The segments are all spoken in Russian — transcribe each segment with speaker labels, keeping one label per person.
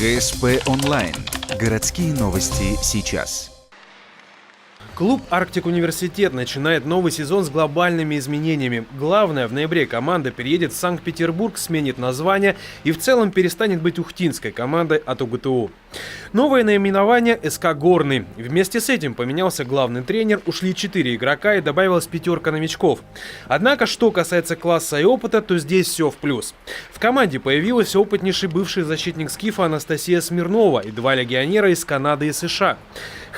Speaker 1: ГСП онлайн. Городские новости сейчас.
Speaker 2: Клуб «Арктик Университет» начинает новый сезон с глобальными изменениями. Главное, в ноябре команда переедет в Санкт-Петербург, сменит название и в целом перестанет быть ухтинской командой от УГТУ. Новое наименование СК «Горный». Вместе с этим поменялся главный тренер, ушли 4 игрока и добавилась 5 новичков. Однако, что касается класса и опыта, то здесь все в плюс. В команде появилась опытнейший бывший защитник Скифа Анастасия Смирнова и 2 легионера из Канады и США.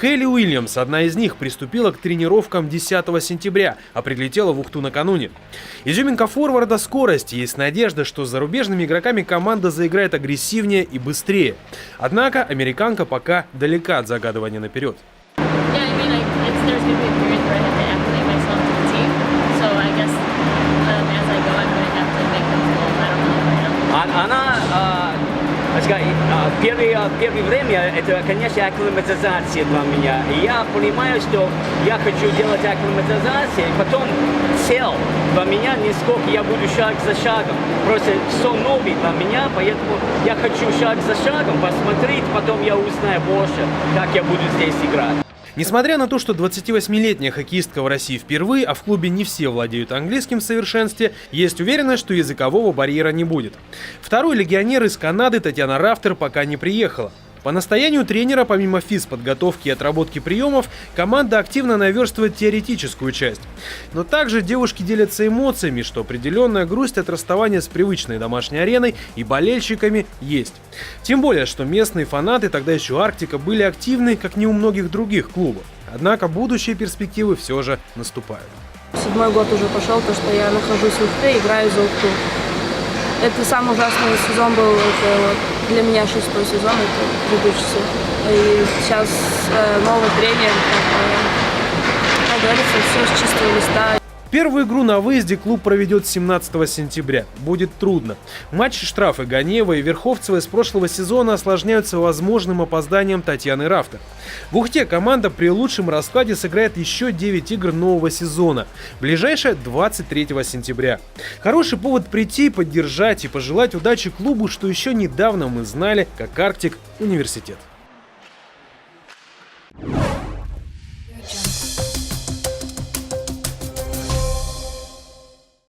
Speaker 2: Хейли Уильямс, одна из них, приступила к тренировкам 10 сентября, а прилетела в Ухту накануне. Изюминка форварда — скорость. Есть надежда, что с зарубежными игроками команда заиграет агрессивнее и быстрее. Однако американка пока далека от загадывания наперед.
Speaker 3: Первое время это, конечно, акклиматизация для меня. И я понимаю, что я хочу делать акклиматизацию, и потом цель для меня не сколько я буду шаг за шагом. Просто все новое для меня, поэтому я хочу шаг за шагом посмотреть, потом я узнаю больше, как я буду здесь играть.
Speaker 2: Несмотря на то, что 28-летняя хоккеистка в России впервые, а в клубе не все владеют английским в совершенстве, есть уверенность, что языкового барьера не будет. Второй легионер из Канады Татьяна Рафтер пока не приехала. По настоянию тренера, помимо физподготовки и отработки приемов, команда активно наверстывает теоретическую часть. Но также девушки делятся эмоциями, что определенная грусть от расставания с привычной домашней ареной и болельщиками есть. Тем более, что местные фанаты, тогда еще Арктика, были активны, как не у многих других клубов. Однако будущие перспективы все же наступают.
Speaker 4: 7-й год уже пошел, то что я нахожусь в Ухте, играю за Ухту. Это самый ужасный сезон был, это вот для меня 6-й сезон, это предыдущий. И сейчас новый тренер, как говорится, все с чистого листа.
Speaker 2: Первую игру на выезде клуб проведет 17 сентября. Будет трудно. Матчи штрафы Ганеева и Верховцева из прошлого сезона осложняются возможным опозданием Татьяны Рафтер. В Ухте команда при лучшем раскладе сыграет еще 9 игр нового сезона. Ближайшее 23 сентября. Хороший повод прийти, поддержать и пожелать удачи клубу, что еще недавно мы знали как Арктик Университет.